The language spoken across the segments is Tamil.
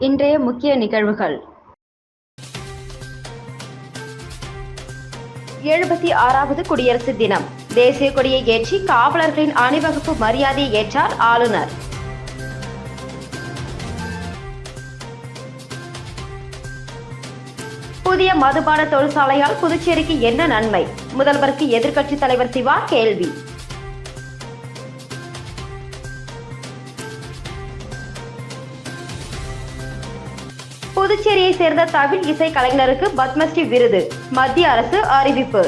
இன்றைய முக்கிய நிகழ்வுகள். 76வது குடியரசு தினம். தேசிய கொடியை ஏற்றி காவலர்களின் அணிவகுப்பு மரியாதையை ஏற்றார் ஆளுநர். புதிய மதுபான தொழிற்சாலையால் புதுச்சேரிக்கு என்ன நன்மை? முதல்வருக்கு எதிர்க்கட்சித் தலைவர் சிவா கேள்வி. புதுச்சேரியை சேர்ந்த தமிழ் இசை கலைஞருக்கு பத்மஸ்ரீ விருது மத்திய அரசு அறிவிப்பு.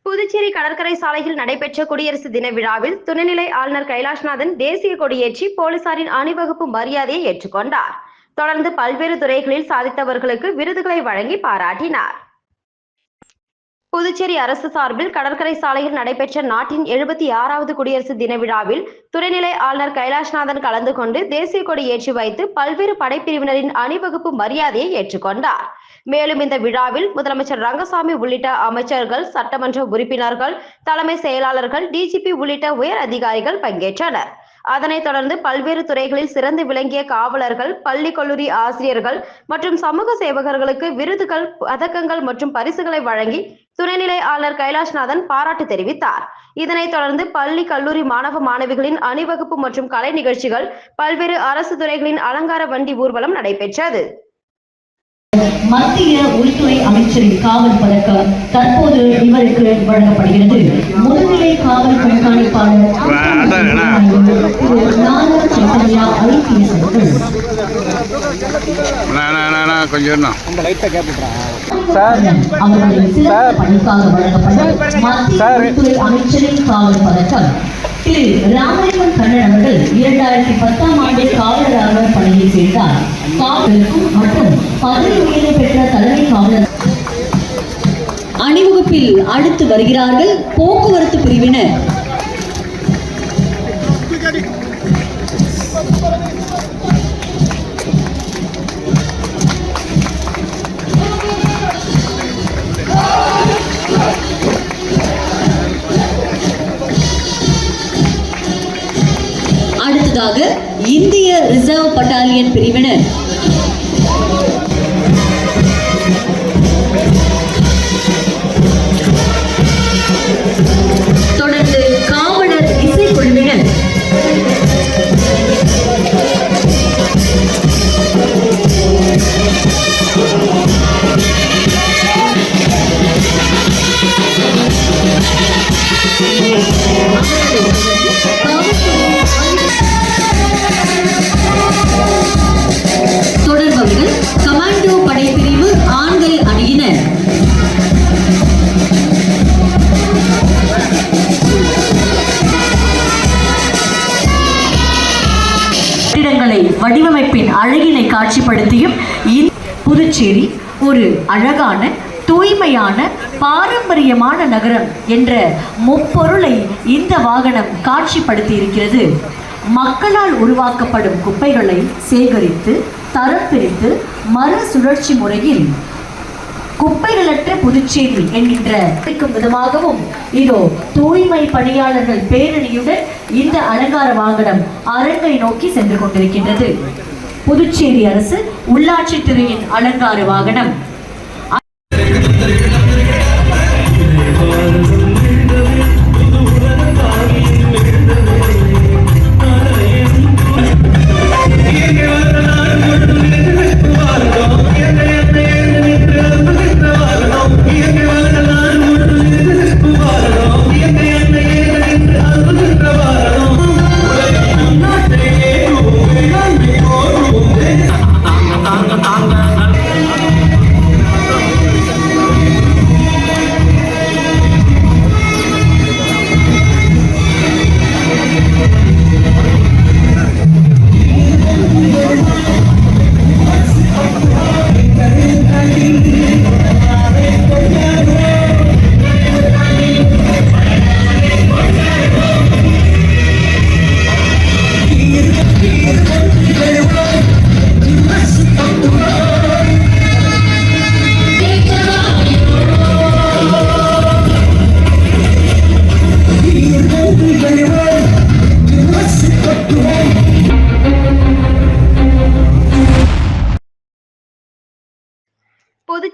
புதுச்சேரி கடற்கரை சாலையில் நடைபெற்ற குடியரசு தின விழாவில் துணைநிலை ஆளுநர் கைலாஷ்நாதன் தேசிய கொடியேற்றி போலீசாரின் அணிவகுப்பு மரியாதையை ஏற்றுக்கொண்டார். தொடர்ந்து பல்வேறு துறைகளில் சாதித்தவர்களுக்கு விருதுகளை வழங்கி பாராட்டினார். புதுச்சேரி அரசு சார்பில் கடற்கரை சாலையில் நடைபெற்ற நாட்டின் 76வது குடியரசு தின விழாவில் துணைநிலை ஆளுநர் கைலாஷ்நாதன் கலந்து கொண்டு தேசிய கொடி ஏற்றி வைத்து பல்வேறு படைப்பிரிவினரின் அணிவகுப்பு மரியாதையை ஏற்றுக்கொண்டார். மேலும் இந்த விழாவில் முதலமைச்சர் ரங்கசாமி உள்ளிட்ட அமைச்சர்கள், சட்டமன்ற உறுப்பினர்கள், தலைமை செயலாளர்கள், டிஜிபி உள்ளிட்ட உயர் அதிகாரிகள் பங்கேற்றனர். அதனைத் தொடர்ந்து பல்வேறு துறைகளில் சிறந்து விளங்கிய காவலர்கள், பள்ளி கல்லூரி ஆசிரியர்கள் மற்றும் சமூக சேவகர்களுக்கு விருதுகள், பதக்கங்கள் மற்றும் பரிசுகளை வழங்கி துணைநிலை ஆளுநர் கைலாஷ்நாதன் பாராட்டு தெரிவித்தார். இதனைத் தொடர்ந்து பள்ளி கல்லூரி மாணவ மாணவிகளின் அணிவகுப்பு மற்றும் கலை நிகழ்ச்சிகள், பல்வேறு அரசு துறைகளின் அலங்கார வண்டி ஊர்வலம் நடைபெற்றது. மத்திய உள்துறை அமைச்சரின் காவல் பதக்கம் தற்போது இவருக்கு வழங்கப்படுகிறது. முதுநிலை காவல் கண்காணிப்பாளர் அமைச்சரின் காவல் பதக்கம் திரு ராமலிங்கம் கண்ணன் அவர்கள் 2010ஆம் ஆண்டில் காவலராக பணியில் சேர்ந்தார். காவலருக்கும் மற்றும் பதவி உயர்வு பெற்ற தலைமை காவலர் அணிவகுப்பில் அடுத்து வருகிறார்கள் போக்குவரத்து பிரிவினர். அடுத்ததாக இந்திய ரிசர்வ் பட்டாலியன் பிரிவினர். தொடர்ந்து காவலர் இசைக்குழுவினர். தொடர்பவர்கள் கமாண்டோ படைப்பிரிவு ஆண்கள் அணியினர். கட்டிடங்களை வடிவமைப்பின் அழகினை காட்சிப்படுத்தியும் புதுச்சேரி ஒரு அழகான, தூய்மையான, பாரம்பரியமான நகரம் என்ற முப்பொருளை இந்த வாகனம் காட்சிப்படுத்தி இருக்கிறது. மக்களால் உருவாக்கப்படும் குப்பைகளை சேகரித்து தரம் பிரித்து மறுசுழற்சி முறையில் குப்பைகளற்ற புதுச்சேரி என்கின்ற விதமாகவும் இதோ தூய்மை பணியாளர்கள் பேரணியுடன் இந்த அலங்கார வாகனம் அரங்கை நோக்கி சென்று கொண்டிருக்கின்றது. புதுச்சேரி அரசு உள்ளாட்சித்துறையின் அலங்கார வாகனம்.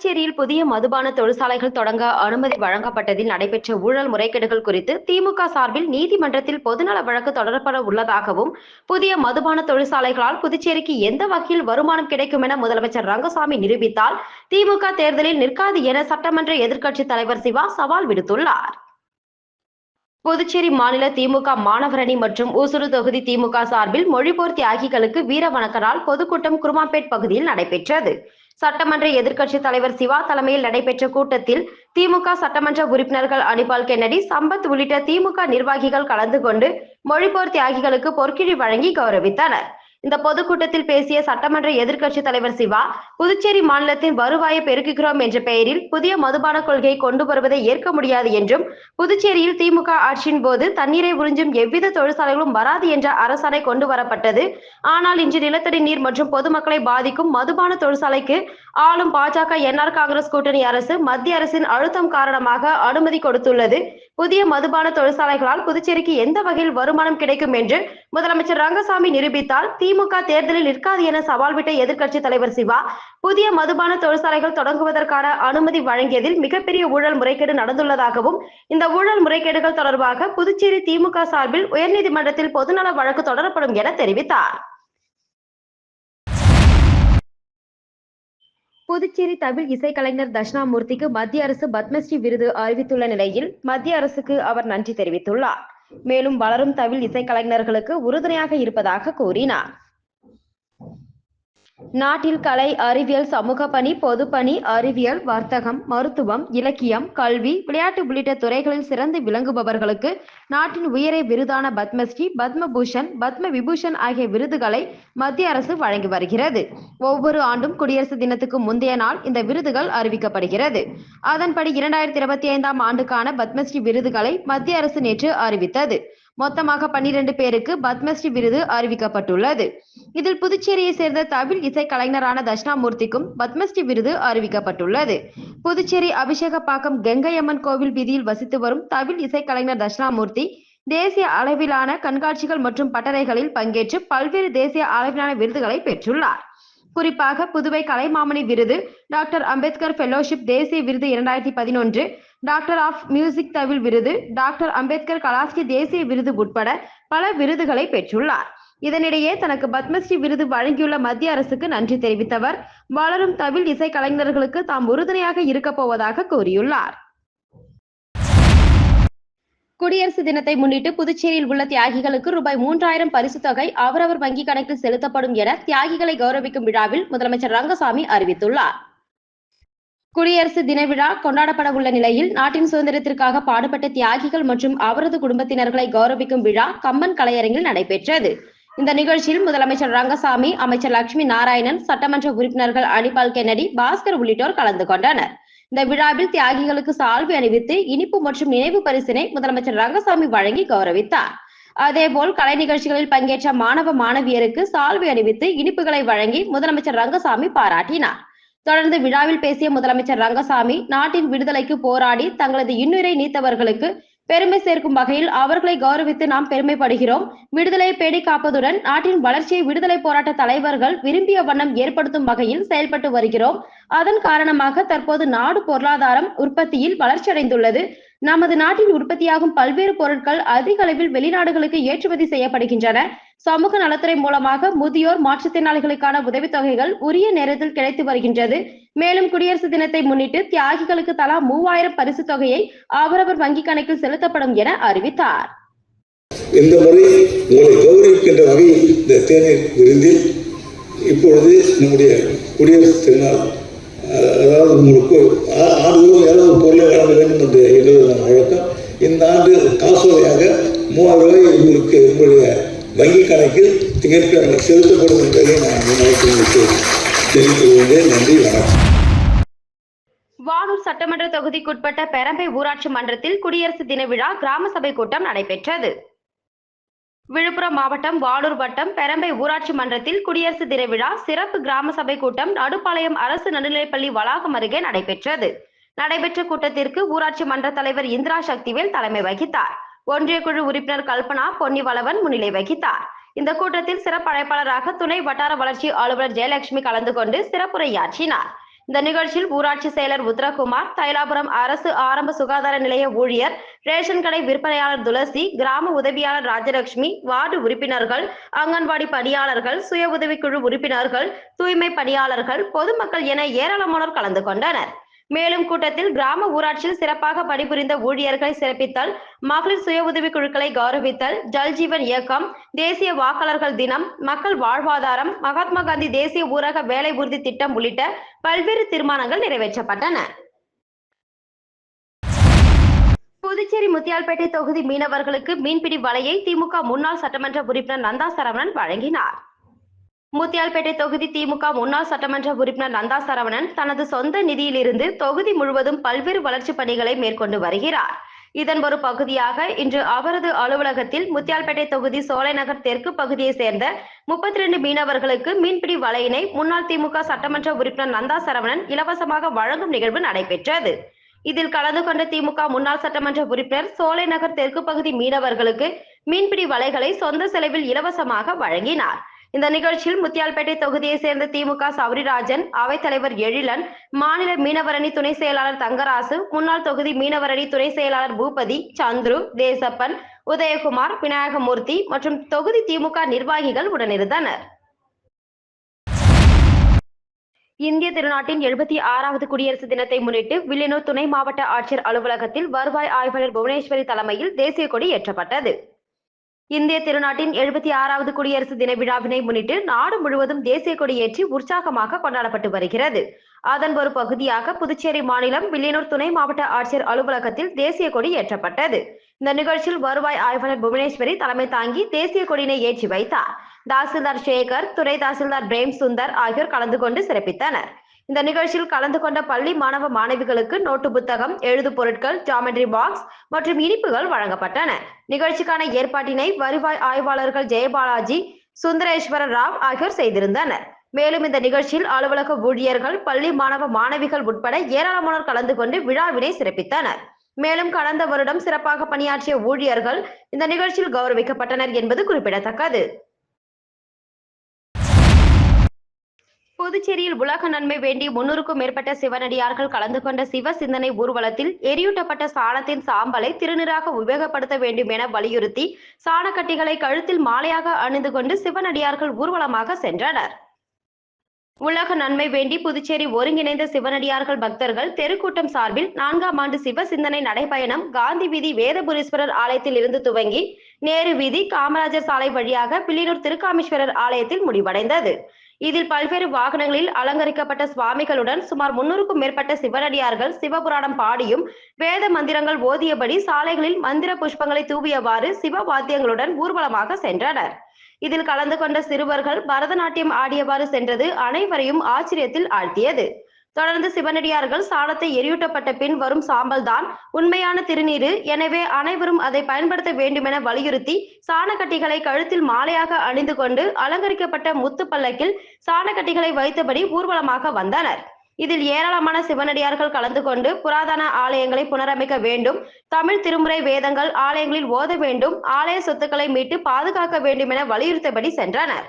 புதுச்சேரியில் புதிய மதுபான தொழிற்சாலைகள் தொடங்க அனுமதி வழங்கப்பட்டதில் நடைபெற்ற ஊழல் முறைகேடுகள் குறித்து திமுக சார்பில் நீதிமன்றத்தில் பொதுநல வழக்கு தொடரப்பட உள்ளதாகவும், புதிய மதுபான தொழிற்சாலைகளால் புதுச்சேரிக்கு எந்த வகையில் வருமானம் கிடைக்கும் என முதலமைச்சர் ரங்கசாமி நிரூபித்தால் திமுக தேர்தலில் நிற்காது என சட்டமன்ற எதிர்க்கட்சித் தலைவர் சிவா சவால் விடுத்துள்ளார். புதுச்சேரி மாநில திமுக மாணவரணி மற்றும் ஊசுடு தொகுதி திமுக சார்பில் மொழிபோர் தியாகிகளுக்கு வீர வணக்க நாள் பொதுக்கூட்டம் குருமாம்பேட் பகுதியில் நடைபெற்றது. சட்டமன்ற எதிர்க்கட்சித் தலைவர் சிவா தலைமையில் நடைபெற்ற கூட்டத்தில் திமுக சட்டமன்ற உறுப்பினர்கள் அனிபால் கென்னடி, சம்பத் உள்ளிட்ட திமுக நிர்வாகிகள் கலந்து கொண்டு மொழிபோர் தியாகிகளுக்கு பொற்கிழி வழங்கி கௌரவித்தனர். இந்த பொதுக்கூட்டத்தில் பேசிய சட்டமன்ற எதிர்க்கட்சித் தலைவர் சிவா, புதுச்சேரி மாநிலத்தின் வருவாயை பெருக்குகிறோம் என்ற பெயரில் புதிய மதுபான கொள்கையை கொண்டு வருவதை ஏற்க முடியாது என்றும், புதுச்சேரியில் திமுக ஆட்சியின் போது தண்ணீரை உறிஞ்சும் எவ்வித தொழிற்சாலைகளும் வராது என்ற அரசாணை கொண்டு வரப்பட்டது. ஆனால் இன்று நிலத்தடி நீர் மற்றும் பொதுமக்களை பாதிக்கும் மதுபான தொழிற்சாலைக்கு ஆளும் பாஜக என்ஆர் காங்கிரஸ் கூட்டணி அரசு மத்திய அரசின் அழுத்தம் காரணமாக அனுமதி கொடுத்துள்ளது. புதிய மதுபான தொழிற்சாலைகளால் புதுச்சேரிக்கு எந்த வகையில் வருமானம் கிடைக்கும் என்று முதலமைச்சர் ரங்கசாமி நிரூபித்தால் திமுக தேர்தலில் நிற்காது என சவால் விட்ட எதிர்க்கட்சித் தலைவர் சிவா, புதிய மதுபான தொழிற்சாலைகள் தொடங்குவதற்கான அனுமதி வழங்கியதில் மிகப்பெரிய ஊழல் முறைகேடு நடந்துள்ளதாகவும், இந்த ஊழல் முறைகேடுகள் தொடர்பாக புதுச்சேரி திமுக சார்பில் உயர்நீதிமன்றத்தில் பொதுநல வழக்கு தொடரப்படும் என தெரிவித்தார். புதுச்சேரி தமிழ் இசைக்கலைஞர் தட்சிணாமூர்த்திக்கு மத்திய அரசு பத்மஸ்ரீ விருது அறிவித்துள்ள நிலையில் மத்திய அரசுக்கு அவர் நன்றி தெரிவித்துள்ளார். மேலும் வளரும் தமிழ் இசைக்கலைஞர்களுக்கு உறுதுணையாக இருப்பதாக கூறினார். நாட்டில் கலை, அறிவியல், சமூக பணி, பொதுப்பணி, அறிவியல், வர்த்தகம், மருத்துவம், இலக்கியம், கல்வி, விளையாட்டு உள்ளிட்ட துறைகளில் சிறந்து விளங்குபவர்களுக்கு நாட்டின் உயரிய விருதான பத்மஸ்ரீ, பத்மபூஷன், பத்ம விபூஷன் ஆகிய விருதுகளை மத்திய அரசு வழங்கி வருகிறது. ஒவ்வொரு ஆண்டும் குடியரசு தினத்துக்கு முந்தைய நாள் இந்த விருதுகள் அறிவிக்கப்படுகிறது. அதன்படி 2025ஆம் ஆண்டுக்கான பத்மஸ்ரீ விருதுகளை மத்திய அரசு நேற்று அறிவித்தது. மொத்தமாக 12 பேருக்கு பத்மஸ்ரீ விருது அறிவிக்கப்பட்டுள்ளது. இதில் புதுச்சேரியை சேர்ந்த தமிழ் இசை கலைஞரான தட்சிணாமூர்த்திக்கும் பத்மஸ்ரீ விருது அறிவிக்கப்பட்டுள்ளது. புதுச்சேரி அபிஷேகப்பாக்கம் கங்கையம்மன் கோவில் வீதியில் வசித்து வரும் தமிழ் இசை கலைஞர் தட்சிணாமூர்த்தி தேசிய அளவிலான கண்காட்சிகள் மற்றும் பட்டறைகளில் பங்கேற்று பல்வேறு தேசிய அளவிலான விருதுகளை பெற்றுள்ளார். குறிப்பாக புதுவை கலைமாமணி விருது, டாக்டர் அம்பேத்கர் ஃபெலோஷிப் தேசிய விருது 2011, டாக்டர் ஆஃப் மியூசிக் தமிழ் விருது, டாக்டர் அம்பேத்கர் கலாஸ்கி தேசிய விருது உட்பட பல விருதுகளை பெற்றுள்ளார். இதனிடையே தனக்கு பத்மஸ்ரீ விருது வழங்கியுள்ள மத்திய அரசுக்கு நன்றி தெரிவித்தவர், வளரும் தமிழ் இசை கலைஞர்களுக்கு தாம் உறுதுணையாக இருக்கப் போவதாக கூறியுள்ளார். குடியரசு தினத்தை முன்னிட்டு புதுச்சேரியில் உள்ள தியாகிகளுக்கு ரூபாய் 3000 பரிசுத் தொகை அவரவர் வங்கி கணக்கில் செலுத்தப்படும் என தியாகிகளை கௌரவிக்கும் விழாவில் முதலமைச்சர் ரங்கசாமி அறிவித்துள்ளார். குடியரசு தின விழா கொண்டாடப்பட உள்ள நிலையில் நாட்டின் சுதந்திரத்திற்காக பாடுபட்ட தியாகிகள் மற்றும் அவரது குடும்பத்தினர்களை கௌரவிக்கும் விழா கம்பன் கலையரங்கில் நடைபெற்றது. இந்த நிகழ்ச்சியில் முதலமைச்சர் ரங்கசாமி, அமைச்சர் லட்சுமி நாராயணன், சட்டமன்ற உறுப்பினர்கள் அனிபால் கென்னடி, பாஸ்கர் உள்ளிட்டோர் கலந்து கொண்டனர். இந்த விழாவில் தியாகிகளுக்கு சால்வை அணிவித்து இனிப்பு மற்றும் நினைவு பரிசினை முதலமைச்சர் ரங்கசாமி வழங்கி கௌரவித்தார். அதேபோல் கலை நிகழ்ச்சிகளில் பங்கேற்ற மாணவ மாணவியருக்கு சால்வை அணிவித்து இனிப்புகளை வழங்கி முதலமைச்சர் ரங்கசாமி பாராட்டினார். தொடர்ந்து விழாவில் பேசிய முதலமைச்சர் ரங்கசாமி, நாட்டின் விடுதலைக்கு போராடி தங்களது இன்னுயிரை நீத்தவர்களுக்கு பெருமை சேர்க்கும் வகையில் அவர்களை கௌரவித்து நாம் பெருமைப்படுகிறோம். விடுதலையை பேணி காப்பதுடன் நாட்டின் வளர்ச்சியை விடுதலை போராட்ட தலைவர்கள் விரும்பிய வண்ணம் ஏற்படுத்தும் வகையில் செயல்பட்டு வருகிறோம். அதன் காரணமாக தற்போது நாடு பொருளாதாரம் உற்பத்தியில் வளர்ச்சியடைந்துள்ளது. நமது நாட்டில் உற்பத்தியாகும் பல்வேறு பொருட்கள் அதிக அளவில் வெளிநாடுகளுக்கு ஏற்றுமதி செய்யப்படுகின்றன. சமூக நலத்துறை மூலமாக முதியோர், மாற்றுத்திறனாளிகளுக்கான உதவித்தொகைகள் உரிய நேரத்தில் கிடைத்து வருகின்றது. மேலும் குடியரசு தினத்தை முன்னிட்டு தியாகிகளுக்கு தலா 3000 பரிசு தொகையை அவரவர் வங்கி கணக்கில் செலுத்தப்படும் என அறிவித்தார். இந்த முறை உங்களை கௌரவிக்கின்ற வகையில் இந்த தேநீர் விருந்தில் இப்பொழுது நம்முடைய குடியரசு திருநாள், அதாவது உங்களுக்கு ஆண்டுகளும் ஏதாவது பொருளை வழங்க வேண்டும் என்று எழுதுவதன் வழக்கம். இந்த ஆண்டு காசோலையாக 3000 ரூபாய் உங்களுக்கு உங்களுடைய வங்கி கணக்கில் திங்கட்கிழமை செலுத்தப்படும் என்பதை நான் உங்களுக்கு தெரிவித்துக் கொண்டேன். நன்றி, வணக்கம். வானூர் சட்டமன்ற தொகுதிக்குட்பட்ட பெரம்பை ஊராட்சி மன்றத்தில் குடியரசு தின விழா கிராம சபை கூட்டம் நடைபெற்றது. விழுப்புரம் மாவட்டம் வானூர் வட்டம் பெரம்பை ஊராட்சி மன்றத்தில் குடியரசு தின விழா சிறப்பு கிராம சபை கூட்டம் நடுப்பாளையம் அரசு நடுநிலைப்பள்ளி வளாகம் அருகே நடைபெற்றது. நடைபெற்ற கூட்டத்திற்கு ஊராட்சி மன்ற தலைவர் இந்திரா சக்திவேல் தலைமை வகித்தார். ஒன்றிய குழு உறுப்பினர் கல்பனா பொன்னிவளவன் முன்னிலை வகித்தார். இந்த கூட்டத்தில் சிறப்பு அழைப்பாளராக துணை வட்டார வளர்ச்சி அலுவலர் ஜெயலட்சுமி கலந்து கொண்டு சிறப்புரையாற்றினார். இந்த நிகழ்ச்சியில் ஊராட்சி செயலர் உத்தரகுமார், தைலாபுரம் அரசு ஆரம்ப சுகாதார நிலைய ஊழியர், ரேஷன் கடை விற்பனையாளர் துளசி, கிராம உதவியாளர் ராஜலட்சுமி, வார்டு உறுப்பினர்கள், அங்கன்வாடி பணியாளர்கள், சுய உதவிக்குழு உறுப்பினர்கள், தூய்மை பணியாளர்கள், பொதுமக்கள் என ஏராளமானோர் கலந்து கொண்டனர். மேலும் கூட்டத்தில் கிராம ஊராட்சியில் சிறப்பாக பணிபுரிந்த ஊழியர்களை சிறப்பித்தல், மகளிர் சுய உதவிக் குழுக்களை கௌரவித்தல், ஜல்ஜீவன் இயக்கம், தேசிய வாக்காளர்கள் தினம், மக்கள் வாழ்வாதாரம், மகாத்மா காந்தி தேசிய ஊரக வேலை உறுதி திட்டம் உள்ளிட்ட பல்வேறு தீர்மானங்கள் நிறைவேற்றப்பட்டன. புதுச்சேரி முத்தியால்பேட்டை தொகுதி மீனவர்களுக்கு மீன்பிடி வலையை திமுக முன்னாள் சட்டமன்ற உறுப்பினர் நந்தா சரவணன் வழங்கினார். முத்தியால்பேட்டை தொகுதி திமுக முன்னாள் சட்டமன்ற உறுப்பினர் நந்தா சரவணன் தனது சொந்த நிதியிலிருந்து தொகுதி முழுவதும் பல்வேறு வளர்ச்சிப் பணிகளை மேற்கொண்டு வருகிறார். இதன் ஒரு பகுதியாக இன்று அவரது அலுவலகத்தில் முத்தியால்பேட்டை தொகுதி சோலைநகர் தெற்கு பகுதியை சேர்ந்த 32 மீனவர்களுக்கு மீன்பிடி வலையினை முன்னாள் திமுக சட்டமன்ற உறுப்பினர் நந்தா சரவணன் இலவசமாக வழங்கும் நிகழ்வு நடைபெற்றது. இதில் கலந்து கொண்ட திமுக முன்னாள் சட்டமன்ற உறுப்பினர் சோலைநகர் தெற்கு பகுதி மீனவர்களுக்கு மீன்பிடி வலைகளை சொந்த செலவில் இலவசமாக வழங்கினார். இந்த நிகழ்ச்சியில் முத்தியால்பேட்டை தொகுதியை சேர்ந்த திமுக சௌரிராஜன், அவைத்தலைவர் எழிலன், மாநில மீனவரணி துணை செயலாளர் தங்கராசு, முன்னாள் தொகுதி மீனவரணி துணை செயலாளர் பூபதி, சந்துரு, தேசப்பன், உதயகுமார், விநாயகமூர்த்தி மற்றும் தொகுதி திமுக நிர்வாகிகள் உடனிருந்தனர். இந்திய திருநாட்டின் 76வது குடியரசு தினத்தை முன்னிட்டு வில்லியனூர் துணை மாவட்ட ஆட்சியர் அலுவலகத்தில் வருவாய் ஆய்வாளர் புவனேஸ்வரி தலைமையில் தேசிய கொடி ஏற்றப்பட்டது. இந்திய திருநாட்டின் 76வது குடியரசு தின விழாவினை முன்னிட்டு நாடு முழுவதும் தேசிய கொடி ஏற்றி உற்சாகமாக கொண்டாடப்பட்டு வருகிறது. அதன் ஒரு பகுதியாக புதுச்சேரி மாநிலம் வில்லியனூர் துணை மாவட்ட ஆட்சியர் அலுவலகத்தில் தேசிய கொடி ஏற்றப்பட்டது. இந்த நிகழ்ச்சியில் வருவாய் ஆய்வாளர் புவனேஸ்வரி தலைமை தாங்கி தேசிய கொடியினை ஏற்றி வைத்தார். தாசில்தார் சேகர், துணை தாசில்தார் பிரேம் சுந்தர் ஆகியோர் கலந்து கொண்டு சிறப்பித்தனர். இந்த நிகழ்ச்சியில் கலந்து கொண்ட பள்ளி மாணவ மாணவிகளுக்கு நோட்டு புத்தகம், எழுது பொருட்கள், ஜாமெட்ரி பாக்ஸ் மற்றும் இனிப்புகள் வழங்கப்பட்டன. நிகழ்ச்சிக்கான ஏற்பாட்டினை வருவாய் ஆய்வாளர்கள் ஜெயபாலாஜி, சுந்தரேஸ்வர ராவ் ஆகியோர் செய்திருந்தனர். மேலும் இந்த நிகழ்ச்சியில் அலுவலக ஊழியர்கள், பள்ளி மாணவ மாணவிகள் உட்பட ஏராளமானோர் கலந்து கொண்டு விழாவினை சிறப்பித்தனர். மேலும் கடந்த வருடம் சிறப்பாக பணியாற்றிய ஊழியர்கள் இந்த நிகழ்ச்சியில் கௌரவிக்கப்பட்டனர் என்பது குறிப்பிடத்தக்கது. புதுச்சேரியில் உலக நன்மை வேண்டி 300க்கும் மேற்பட்ட சிவனடியார்கள் கலந்து கொண்ட சிவ சிந்தனை ஊர்வலத்தில் எரியூட்டப்பட்ட சாணத்தின் சாம்பலை திருநீராக உபயோகப்படுத்த வேண்டும் என வலியுறுத்தி சாணக்கட்டிகளை கழுத்தில் மாலையாக அணிந்து கொண்டு சிவனடியார்கள் ஊர்வலமாக சென்றனர். உலக நன்மை வேண்டி புதுச்சேரி ஒருங்கிணைந்த சிவனடியார்கள் பக்தர்கள் தெருக்கூட்டம் சார்பில் 4ஆம் ஆண்டு சிவ சிந்தனை நடைபயணம் காந்தி வீதி வேதபுரீஸ்வரர் ஆலயத்தில் இருந்து துவங்கி நேரு வீதி, காமராஜர் சாலை வழியாக வில்லியனூர் திருக்காமீஸ்வரர் ஆலயத்தில் முடிவடைந்தது. இதில் பல்வேறு வாகனங்களில் அலங்கரிக்கப்பட்ட சுவாமிகளுடன் சுமார் 300க்கும் மேற்பட்ட சிவனடியார்கள் சிவபுராணம் பாடியும் வேத மந்திரங்கள் ஓதியபடி சாலைகளில் மந்திர புஷ்பங்களை தூவியவாறு சிவ வாத்தியங்களுடன் ஊர்வலமாக சென்றனர். இதில் கலந்து கொண்ட சிறுவர்கள் பரதநாட்டியம் ஆடியவாறு சென்றது அனைவரையும் ஆச்சரியத்தில் ஆழ்த்தியது. தொடர்ந்து சிவனடியார்கள் சாணத்தை எரியூட்டப்பட்ட பின் வரும் சாம்பல் தான் உண்மையான திருநீரு, எனவே அனைவரும் அதை பயன்படுத்த வேண்டுமென வலியுறுத்தி சாணக்கட்டிகளை கழுத்தில் மாலையாக அணிந்து கொண்டு அலங்கரிக்கப்பட்ட முத்து பல்லக்கில் சாணக்கட்டிகளை வைத்தபடி ஊர்வலமாக வந்தனர். இதில் ஏராளமான சிவனடியார்கள் கலந்து கொண்டு புராதன ஆலயங்களை புனரமைக்க வேண்டும், தமிழ் திருமுறை வேதங்கள் ஆலயங்களில் ஓத வேண்டும், ஆலய சொத்துக்களை மீட்டு பாதுகாக்க வேண்டும் என வலியுறுத்தபடி சென்றனர்.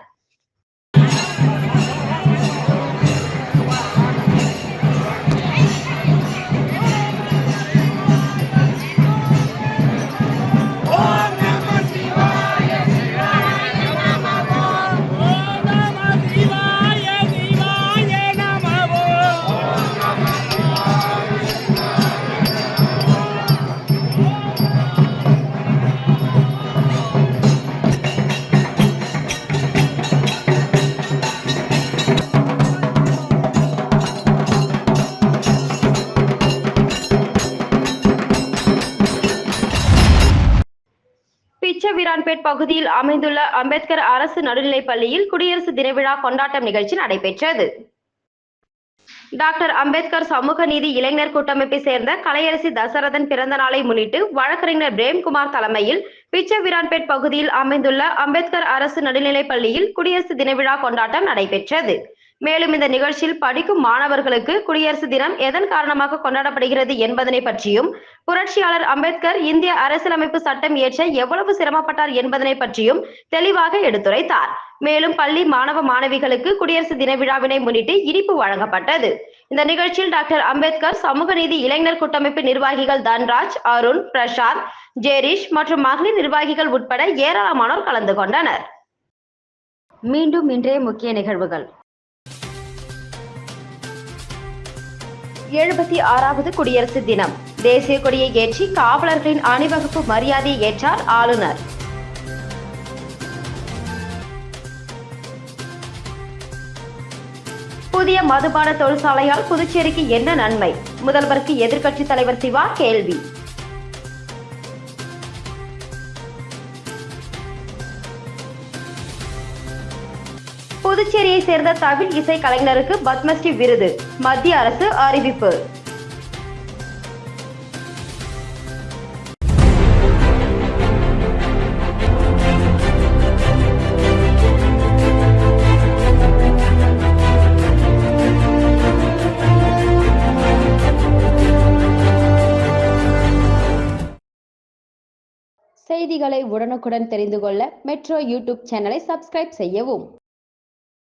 பிச்சவீரான்பேட் பகுதியில் அமைந்துள்ள அம்பேத்கர் அரசு நடுநிலைப் பள்ளியில் குடியரசு தின விழா கொண்டாட்டம் நிகழ்ச்சி நடைபெற்றது. டாக்டர் அம்பேத்கர் சமூக நீதி இளைஞர் கூட்டமைப்பை சேர்ந்த கலையரசி தசரதன் பிறந்த நாளை முன்னிட்டு வழக்கறிஞர் பிரேம்குமார் தலைமையில் பிச்சவீரான்பேட் பகுதியில் அமைந்துள்ள அம்பேத்கர் அரசு நடுநிலைப் பள்ளியில் குடியரசு தின விழா கொண்டாட்டம் நடைபெற்றது. மேலும் இந்த நிகழ்ச்சியில் படிக்கும் மாணவர்களுக்கு குடியரசு தினம் எதன் காரணமாக கொண்டாடப்படுகிறது என்பதனை பற்றியும், புரட்சியாளர் அம்பேத்கர் இந்திய அரசியலமைப்பு சட்டம் இயற்ற எவ்வளவு சிரமப்பட்டார் என்பதனை பற்றியும் தெளிவாக எடுத்துரைத்தார். மேலும் பள்ளி மாணவ மாணவிகளுக்கு குடியரசு தின விழாவினை முன்னிட்டு இனிப்பு வழங்கப்பட்டது. இந்த நிகழ்ச்சியில் டாக்டர் அம்பேத்கர் சமூக நீதி இளைஞர் கூட்டமைப்பு நிர்வாகிகள் தன்ராஜ், அருண், பிரசாத், ஜெரிஷ் மற்றும் மகளிர் நிர்வாகிகள் உட்பட ஏராளமானோர் கலந்து கொண்டனர். மீண்டும் இன்றைய முக்கிய நிகழ்வுகள். 76வது குடியரசு தினம். தேசிய கொடியை ஏற்றி காவலர்களின் அணிவகுப்பு மரியாதையை ஏற்றார் ஆளுநர். புதிய மதுபான தொழிற்சாலையால் புதுச்சேரிக்கு என்ன நன்மை? முதல்வருக்கு எதிர்க்கட்சித் தலைவர் சிவா கேள்வி. புதுச்சேரியை சேர்ந்த தமிழ் இசை கலைஞருக்கு பத்மஸ்ரீ விருது மத்திய அரசு அறிவிப்பு. செய்திகளை உடனுக்குடன் தெரிந்து கொள்ள மெட்ரோ யூடியூப் சேனலை சப்ஸ்கிரைப் செய்யவும்.